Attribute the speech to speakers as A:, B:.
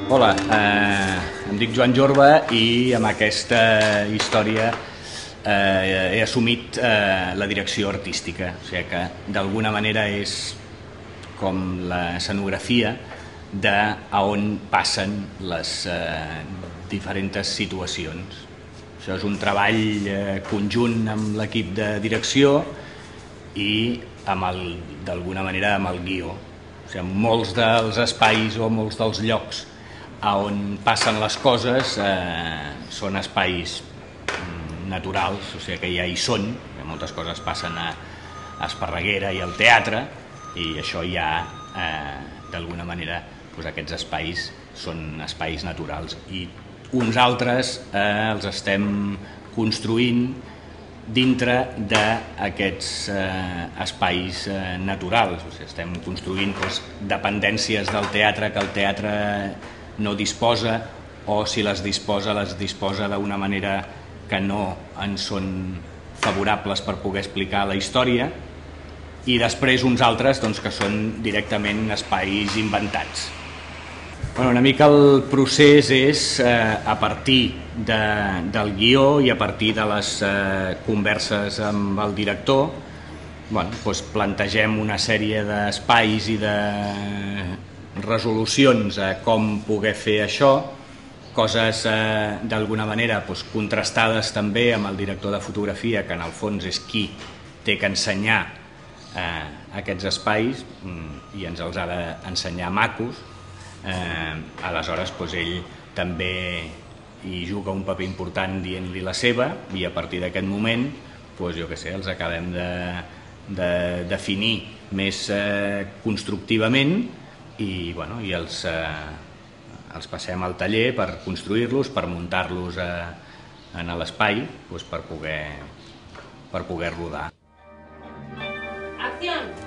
A: Hola, em dic Joan Jorba i amb aquesta història he assumit la direcció artística, o sigui que d'alguna manera és com l'escenografia d'on passen les diferents situacions. Això és un treball conjunt amb l'equip de direcció i d'alguna manera amb el guió. O sigui, molts dels espais o molts dels llocs on passen les coses són espais naturals, o sigui que ja hi són, moltes coses passen a Esparreguera i al teatre, i això ja d'alguna manera aquests espais són espais naturals, i uns altres els estem construint dintre d'aquests espais naturals. O sigui, estem construint dependències del teatre que el teatre no disposa, o si les disposa d'una manera que no ens són favorables per poder explicar la història, i després uns altres que són directament espais inventats. Una mica el procés és a partir del guió i a partir de les converses amb el director, plantegem una sèrie d'espais i de resolucions a com poder fer això, coses d'alguna manera contrastades també amb el director de fotografia, que en el fons és qui té que ensenyar aquests espais i ens els ha d'ensenyar macos. Aleshores ell també hi juga un paper important dient-li la seva, i a partir d'aquest moment els acabem de definir més constructivament i els passem al taller per construir-los, per muntar-los en l'espai per poder rodar.
B: Acción!